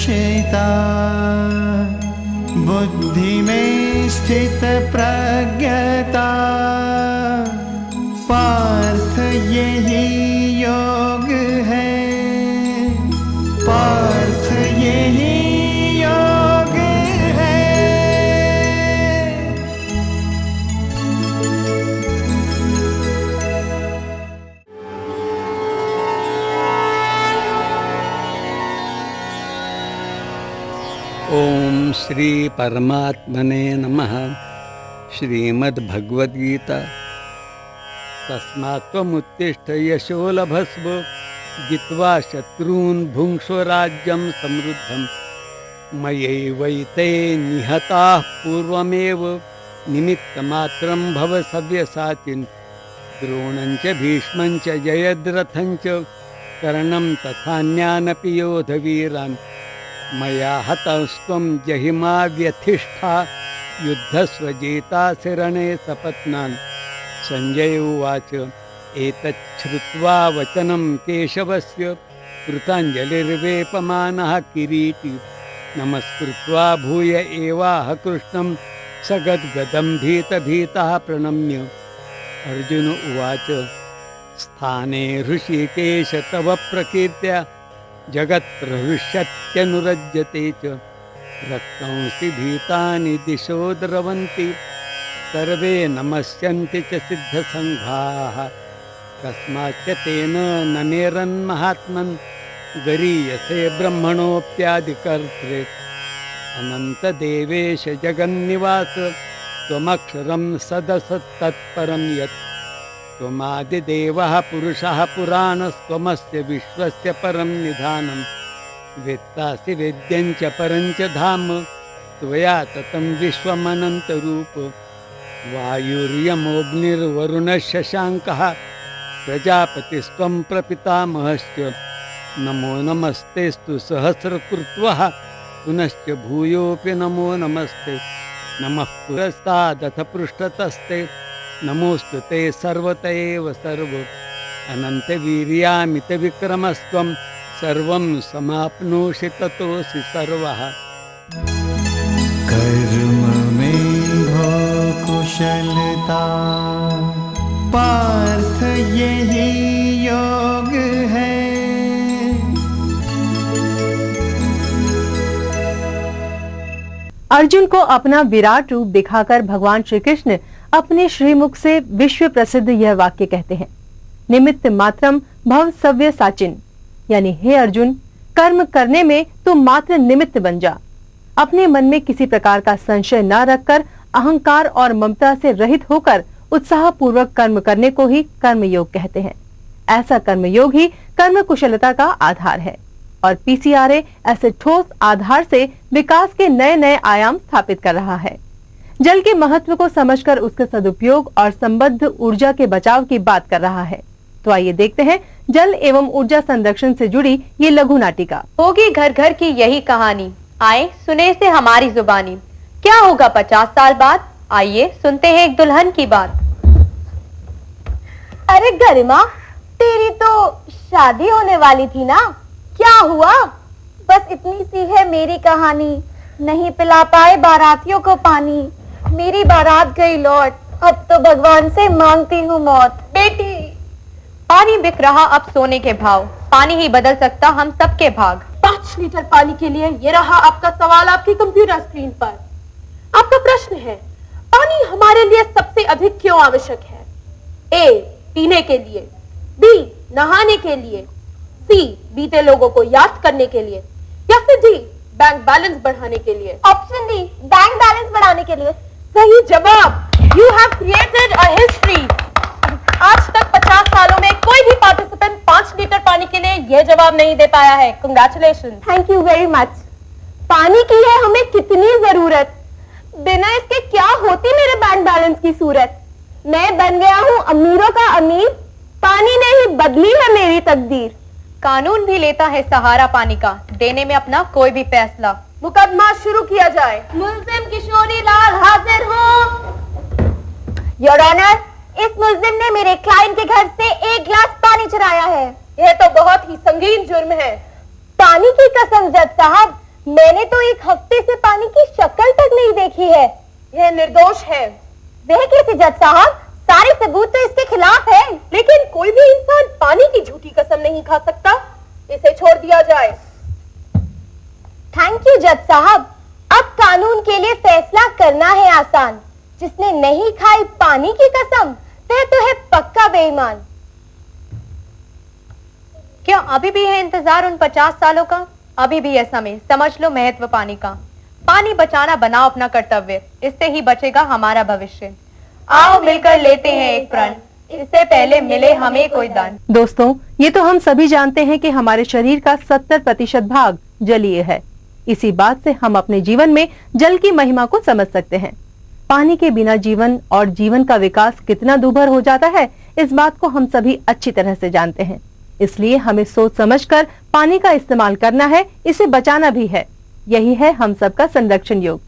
विकर्षिता बुद्धि में स्थित प्रज्ञता पार्थ यही योग है, पार्थ यही योग है। ओम श्री परमात्मने नमः। श्रीमद्भगवद्गीता। तस्मात् त्वमुत्तिष्ठ यशो लभस्व जित्वा शत्रून् भुङ्क्ष्व राज्यं समृद्धम्। मयैवैते निहताः पूर्वमेव निमित्तमात्रं भव सव्यसाचिन्। द्रोणं च भीष्मं च जयद्रथं च कर्णं तथान्यानपि योधवीरान्। मया हतस्त्वं जहिमा व्यथिष्ठा युद्धस्व जेतासि रणे सपत्नान्। संजय उवाच एतच्छ्रुत्वा वचनं केशवस्य कृताञ्जलिर्वेपमानः किरीटी। नमस्कृत्वा भूय एवाह कृष्णं सगद्गदं भीतभीतः प्रणम्य। अर्जुन उवाच स्थाने ऋषिकेश तव प्रकीर्त्या जगत्प्रहृष्यत्यनुरज्यते च। रक्तांसि भीतानि दिशो द्रवन्ति सर्वे नमस्यन्ति च सिद्धसङ्घाः। कस्माच्च तेन न मेरन्महात्मन् गरीयसे ब्रह्मणोऽप्यादिकर्त्रे। अनन्तदेवेश जगन्निवास त्वमक्षरं सदसत्तत्परं यत्। त्वमादिदेवः पुरुषः पुराणस्त्वमस्य विश्वस्य परं निधानं। वेत्तासि वेद्यं च परं च धाम त्वया ततं विश्वमनन्तरूप। वायुर्यमोऽग्निर्वरुणः शशाङ्कः प्रजापतिस्त्वं प्रपितामहश्च। नमो नमस्तेस्तु सहस्रकृत्वः पुनश्च भूयोऽपि नमो नमस्ते। नमः पुरस्तादथ पृष्ठतस्ते नमोऽस्तु ते सर्वत एव सर्व। अनन्तवीर्यामितविक्रमस्त्वं सर्वं समाप्नोषि ततोऽसि सर्वः। कर्म में हो कुशलता पार्थ यही योग है। अर्जुन को अपना विराट रूप दिखाकर भगवान श्री कृष्ण अपने श्रीमुख से विश्व प्रसिद्ध यह वाक्य कहते हैं, निमित्त मात्रम भव सव्य साचिन, यानी हे अर्जुन, कर्म करने में तू मात्र निमित्त बन जा। अपने मन में किसी प्रकार का संशय न रखकर अहंकार और ममता से रहित होकर उत्साह पूर्वक कर्म करने को ही कर्मयोग कहते हैं। ऐसा कर्मयोग ही कर्म कुशलता का आधार है और पीसीआरए ऐसे ठोस आधार से विकास के नए नए आयाम स्थापित कर रहा है। जल के महत्व को समझकर उसके सदुपयोग और संबद्ध ऊर्जा के बचाव की बात कर रहा है। तो आइए देखते हैं जल एवं ऊर्जा संरक्षण से जुड़ी ये लघु नाटिका। होगी घर घर की यही कहानी, आए सुने से हमारी जुबानी। क्या होगा 50 साल बाद, आइए सुनते हैं एक दुल्हन की बात। अरे गरिमा, तेरी तो शादी होने वाली थी ना, क्या हुआ? बस इतनी सी है मेरी कहानी, नहीं पिला पाए बारातियों को पानी। मेरी बारात गई लौट, अब तो भगवान से मांगती हूँ मौत। बेटी, पानी बिक रहा अब सोने के भाव, पानी ही बदल सकता हम सबके भाग। 5 लीटर पानी के लिए ये रहा आपका सवाल आपकी कंप्यूटर स्क्रीन पर। आपका प्रश्न है, पानी हमारे लिए सबसे अधिक क्यों आवश्यक है? ए, पीने के लिए, बी, नहाने के लिए, सी, बीते लोगों को याद करने के लिए, या फिर डी, बैंक बैलेंस बढ़ाने के लिए। ऑप्शन डी, बैंक बैलेंस बढ़ाने के लिए। सही जवाब। You have created a history. आज तक 50 सालों में कोई भी पार्टिसिपेंट 5 लीटर पानी के लिए यह जवाब नहीं दे पाया है। Congratulation. Thank you very much. पानी की है हमें कितनी जरूरत, बिना इसके क्या होती मेरे बैंक बैलेंस की सूरत। मैं बन गया हूँ अमीरों का अमीर, पानी ने ही बदली है मेरी तकदीर। कानून भी लेता है सहारा पानी का, देने में अपना कोई भी फैसला। मुकदमा शुरू किया जाए। मुल्जिम किशोरी लाल हाजिर हो। योर ऑनर, इस मुल्जिम ने मेरे क्लाइंट के घर से 1 गिलास पानी चुराया है। यह तो बहुत ही संगीन जुर्म है। पानी की कसम जज साहब, पानी की शक्ल तक नहीं देखी है। यह निर्दोष है। वह कैसे जज साहब? सारे सबूत तो इसके खिलाफ है। लेकिन कोई भी इंसान पानी की झूठी कसम नहीं खा सकता। इसे छोड़ दिया जाए। थैंक यू जज साहब। अब कानून के लिए फैसला करना है आसान। जिसने नहीं खाई पानी की कसम वह तो है पक्का बेईमान। क्या अभी भी है इंतजार उन 50 सालों का? अभी भी है समय, समझ लो महत्व पानी का। पानी बचाना बनाओ अपना कर्तव्य, इससे ही बचेगा हमारा भविष्य। आओ मिलकर लेते हैं एक प्रण, इससे पहले मिले हमें कोई दान। दोस्तों, ये तो हम सभी जानते हैं कि हमारे शरीर का 70% भाग जलीय है। इसी बात से हम अपने जीवन में जल की महिमा को समझ सकते हैं। पानी के बिना जीवन और जीवन का विकास कितना दूभर हो जाता है, इस बात को हम सभी अच्छी तरह से जानते हैं। इसलिए हमें सोच समझकर पानी का इस्तेमाल करना है, इसे बचाना भी है। यही है हम सबका संरक्षण योग।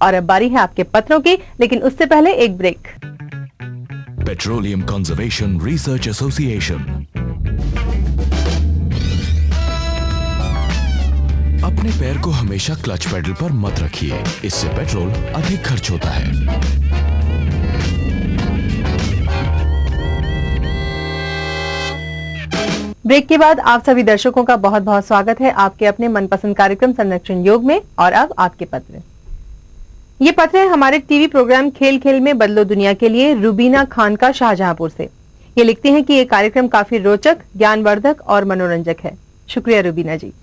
और अब बारी है आपके पत्रों की, लेकिन उससे पहले एक break. Petroleum conservation research association. अपने पैर को हमेशा क्लच पेडल पर मत रखिए, इससे पेट्रोल अधिक खर्च होता है। ब्रेक के बाद आप सभी दर्शकों का बहुत बहुत स्वागत है आपके अपने मनपसंद कार्यक्रम संरक्षण योग में। और अब आपके पत्र। ये पत्र है हमारे टीवी प्रोग्राम खेल खेल में बदलो दुनिया के लिए रुबीना खान का शाहजहांपुर से। ये लिखती हैं कि ये कार्यक्रम काफी रोचक, ज्ञानवर्धक और मनोरंजक है। शुक्रिया रुबीना जी।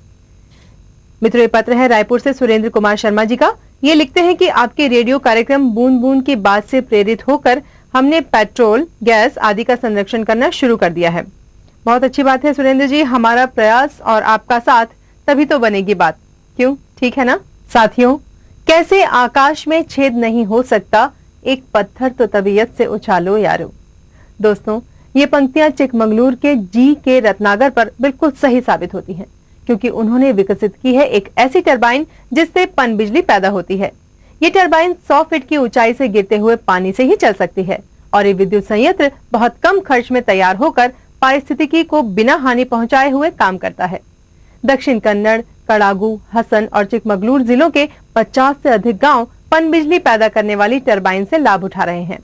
मित्रों, ये पत्र है रायपुर से सुरेंद्र कुमार शर्मा जी का। ये लिखते हैं कि आपके रेडियो कार्यक्रम बूंद बूंद की बात से प्रेरित होकर हमने पेट्रोल, गैस आदि का संरक्षण करना शुरू कर दिया है। बहुत अच्छी बात है सुरेंद्र जी, हमारा प्रयास और आपका साथ, तभी तो बनेगी बात। क्यों, ठीक है ना साथियों? कैसे आकाश में छेद नहीं हो सकता, एक पत्थर तो तबीयत से उछालो यारो। दोस्तों, ये पंक्तियां चिकमंगलूर के जी के रत्नागर पर बिल्कुल सही साबित होती हैं, क्योंकि उन्होंने विकसित की है एक ऐसी टरबाइन जिससे पन बिजली पैदा होती है। ये टरबाइन 100 फीट की ऊंचाई से गिरते हुए पानी से ही चल सकती है और ये विद्युत संयंत्र बहुत कम खर्च में तैयार होकर पारिस्थितिकी को बिना हानि पहुंचाए हुए काम करता है। दक्षिण कन्नड़, कड़ागू, हसन और चिकमंगलूर जिलों के 50 से अधिक गांव पन बिजली पैदा करने वाली टरबाइन से लाभ उठा रहे हैं।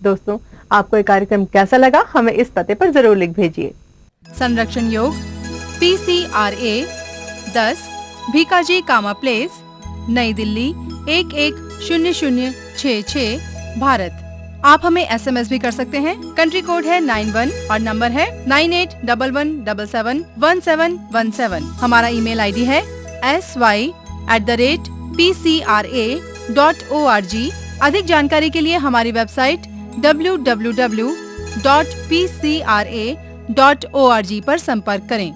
दोस्तों, आपको ये कार्यक्रम कैसा लगा, हमें इस पते पर जरूर लिख भेजिए। संरक्षण योग, PCRA 10, भीकाजी कामा प्लेस, नई दिल्ली 110066, भारत। आप हमें SMS भी कर सकते हैं। कंट्री कोड है 91 और नंबर है 9811771717। हमारा ईमेल ID है sy@pcra.org। अधिक जानकारी के लिए हमारी वेबसाइट www.pcra.org पर संपर्क करें।